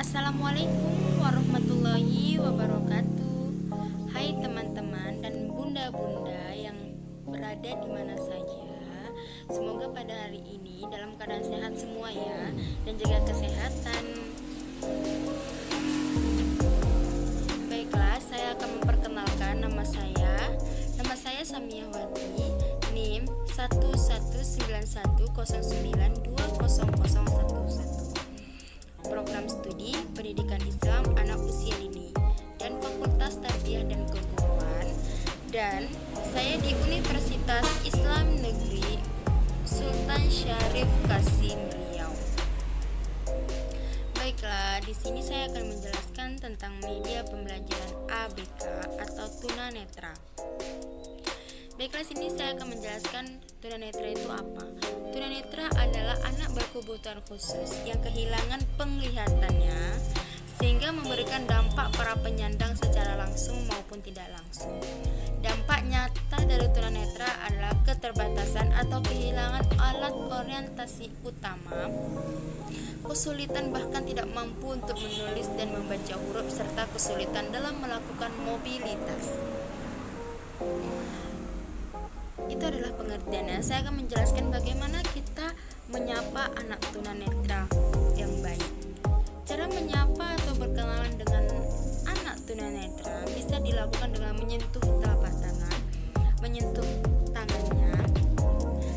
Assalamualaikum warahmatullahi wabarakatuh. Hai teman-teman dan bunda-bunda yang berada di mana saja. Semoga pada hari ini dalam keadaan sehat semua ya, dan jaga kesehatan. Baiklah, saya akan memperkenalkan nama saya. Nama saya Samiawati, NIM 1191092011. Program Studi Pendidikan Islam Anak Usia Dini dan Fakultas Tarbiyah dan Keguruan, dan saya di Universitas Islam Negeri Sultan Syarif Qasim Riau. Baiklah, di sini saya akan menjelaskan tentang media pembelajaran ABK atau tunanetra. Baiklah, sini saya akan menjelaskan tunanetra itu apa. Tunanetra adalah anak berkebutuhan khusus yang kehilangan penglihatannya sehingga memberikan dampak para penyandang secara langsung maupun tidak langsung. Dampak nyata dari tunanetra adalah keterbatasan atau kehilangan alat orientasi utama, kesulitan bahkan tidak mampu untuk menulis dan membaca huruf, serta kesulitan dalam melakukan mobilitas. Itu adalah pengertiannya. Saya akan menjelaskan bagaimana kita menyapa anak tunanetra yang baik. Cara menyapa atau berkenalan dengan anak tunanetra bisa dilakukan dengan menyentuh telapak tangan, menyentuh tangannya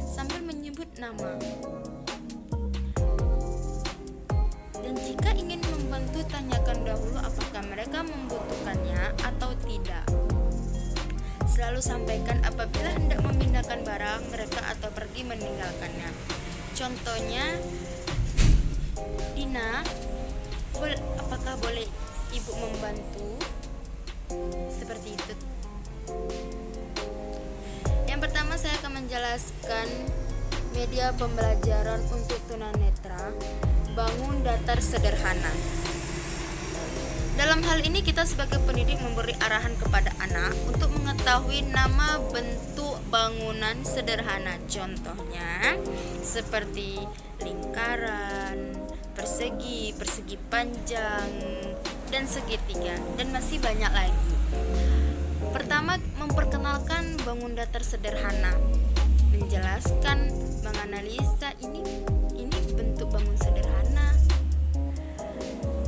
sambil menyebut nama. Dan jika ingin membantu, tanyakan dahulu apakah mereka membutuhkannya atau tidak. Selalu sampaikan apabila hendak memindahkan barang mereka atau pergi meninggalkannya. Contohnya, Dina, apakah boleh ibu membantu? Seperti itu. Yang pertama, saya akan menjelaskan media pembelajaran untuk tunanetra. Bangun datar sederhana. Dalam hal ini kita sebagai pendidik memberi arahan kepada anak untuk mengetahui nama bentuk bangunan sederhana. Contohnya seperti lingkaran, persegi, persegi panjang, dan segitiga, dan masih banyak lagi. Pertama, memperkenalkan bangun datar sederhana. Menjelaskan, menganalisa ini bentuk bangun sederhana.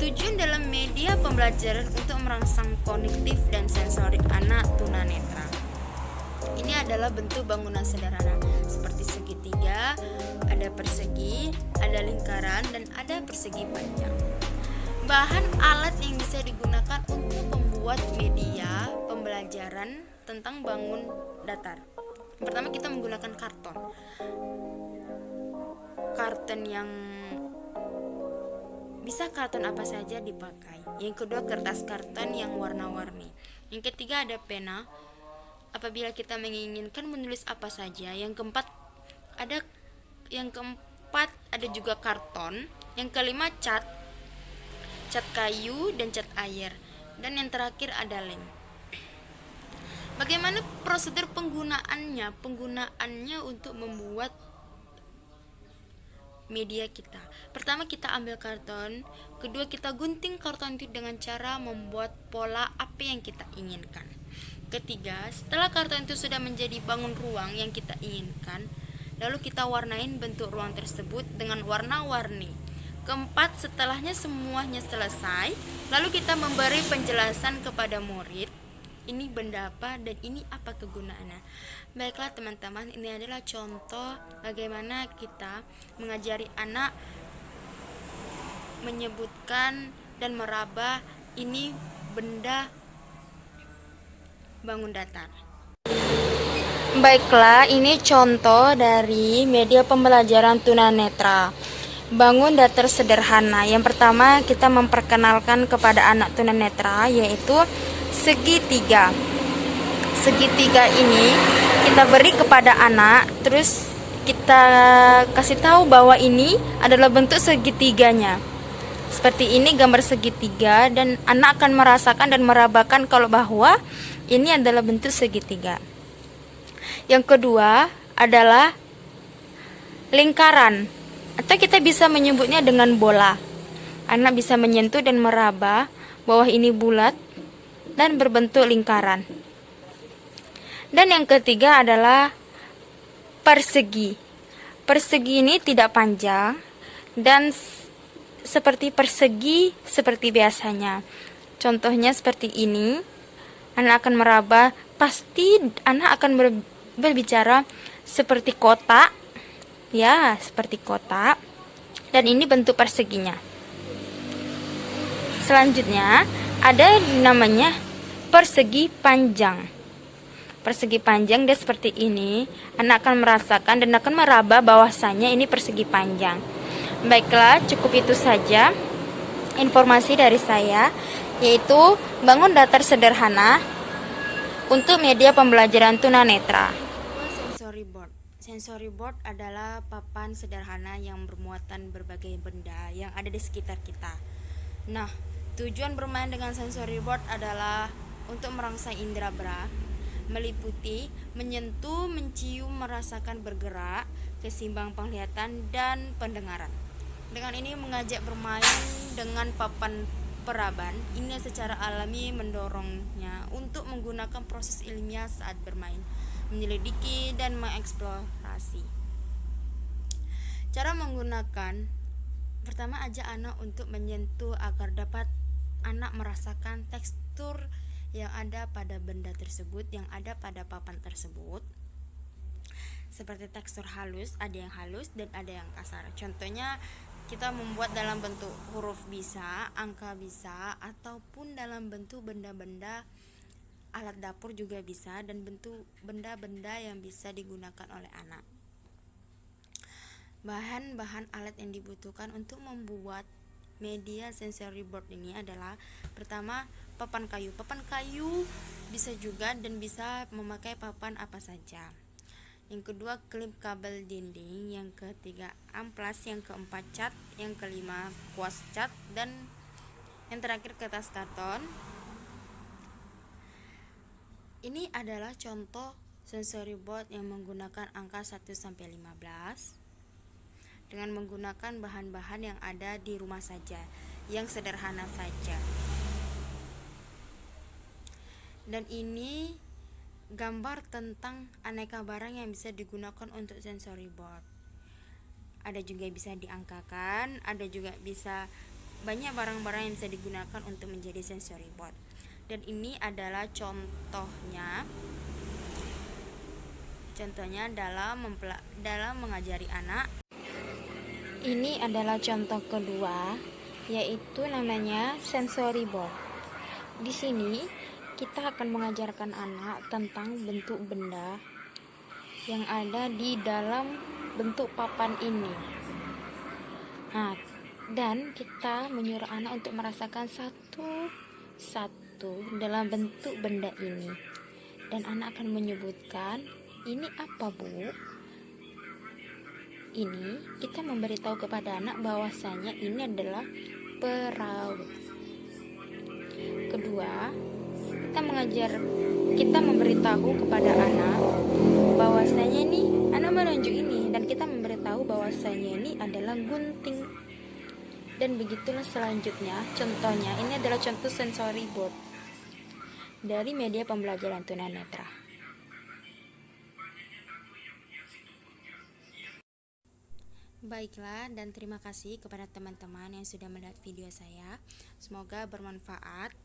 Tujuan dalam media pembelajaran untuk merangsang kognitif dan sensorik anak tunanetra. Ini adalah bentuk bangunan sederhana seperti segitiga, ada persegi, ada lingkaran, dan ada persegi panjang. Bahan alat yang bisa digunakan untuk membuat media pembelajaran tentang bangun datar. Pertama, kita menggunakan karton. Karton yang bisa karton apa saja dipakai. Yang kedua, kertas karton yang warna-warni. Yang ketiga, ada pena apabila kita menginginkan menulis apa saja. Yang keempat ada juga karton. Yang kelima, cat kayu dan cat air. Dan yang terakhir ada lem. Bagaimana prosedur penggunaannya? Penggunaannya untuk membuat media kita. Pertama, kita ambil karton. Kedua, kita gunting karton itu dengan cara membuat pola apa yang kita inginkan. Ketiga, setelah karton itu sudah menjadi bangun ruang yang kita inginkan, lalu kita warnain bentuk ruang tersebut dengan warna-warni. Keempat, setelahnya semuanya selesai, lalu kita memberi penjelasan kepada murid, ini benda apa dan ini apa kegunaannya. Baiklah teman-teman, ini adalah contoh bagaimana kita mengajari anak menyebutkan dan meraba ini benda bangun datar. Baiklah, ini contoh dari media pembelajaran tunanetra. Bangun datar sederhana. Yang pertama, kita memperkenalkan kepada anak tunanetra yaitu segitiga. Segitiga ini kita beri kepada anak, terus kita kasih tahu bahwa ini adalah bentuk segitiganya. Seperti ini gambar segitiga, dan anak akan merasakan dan merabakan kalau bahwa ini adalah bentuk segitiga. Yang kedua adalah lingkaran. Atau kita bisa menyebutnya dengan bola. Anak bisa menyentuh dan meraba bawah ini bulat dan berbentuk lingkaran. Dan yang ketiga adalah persegi. Persegi ini tidak panjang dan seperti persegi seperti biasanya. Contohnya seperti ini. Anak akan meraba, pasti anak akan berbicara seperti kotak. Ya, seperti kotak. Dan ini bentuk perseginya. Selanjutnya, ada namanya persegi panjang. Persegi panjang dia seperti ini. Anak akan merasakan dan akan meraba bahwasanya ini persegi panjang. Baiklah, cukup itu saja informasi dari saya, yaitu bangun datar sederhana untuk media pembelajaran tunanetra. Sensory board. Sensory board adalah papan sederhana yang bermuatan berbagai benda yang ada di sekitar kita. Nah, tujuan bermain dengan sensory board adalah untuk merangsang indera, meliputi, menyentuh, mencium, merasakan, bergerak, keseimbang penglihatan dan pendengaran. Dengan ini mengajak bermain dengan papan peraban ini secara alami mendorongnya untuk menggunakan proses ilmiah saat bermain, menyelidiki dan mengeksplorasi. Cara menggunakan: pertama, ajak anak untuk menyentuh agar dapat anak merasakan tekstur yang ada pada benda tersebut, yang ada pada papan tersebut. Seperti tekstur halus, ada yang halus dan ada yang kasar. Contohnya kita membuat dalam bentuk huruf bisa, angka bisa, ataupun dalam bentuk benda-benda alat dapur juga bisa, dan bentuk benda-benda yang bisa digunakan oleh anak. Bahan-bahan alat yang dibutuhkan untuk membuat media sensory board ini adalah: pertama, papan kayu. Papan kayu bisa juga dan bisa memakai papan apa saja. Yang kedua, klip kabel dinding. Yang ketiga, amplas. Yang keempat, cat. Yang kelima, kuas cat. Dan yang terakhir, kertas karton. Ini adalah contoh sensory board yang menggunakan angka 1-15 dengan menggunakan bahan-bahan yang ada di rumah saja, yang sederhana saja. Dan ini gambar tentang aneka barang yang bisa digunakan untuk sensory board. Ada juga bisa diangkakan, ada juga bisa banyak barang-barang yang bisa digunakan untuk menjadi sensory board. Dan ini adalah contohnya dalam mengajari anak. Ini adalah contoh kedua, yaitu namanya sensory board. Di sini kita akan mengajarkan anak tentang bentuk benda yang ada di dalam bentuk papan ini. Nah, dan kita menyuruh anak untuk merasakan satu-satu dalam bentuk benda ini. Dan anak akan menyebutkan, ini apa, Bu? Ini kita memberitahu kepada anak bahwasanya ini adalah perahu. Kedua, kita memberitahu kepada anak bahwasanya ini, anak menunjuk ini, dan kita memberitahu bahwasanya ini adalah gunting. Dan begitulah selanjutnya. Contohnya, ini adalah contoh sensory board dari media pembelajaran tunanetra. Baiklah, dan terima kasih kepada teman-teman yang sudah melihat video saya. Semoga bermanfaat.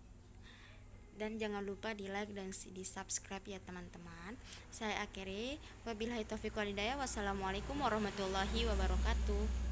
Dan jangan lupa di like dan di subscribe ya teman-teman. Saya akhiri, wabillahi taufiq wal hidayah. Wassalamualaikum warahmatullahi wabarakatuh.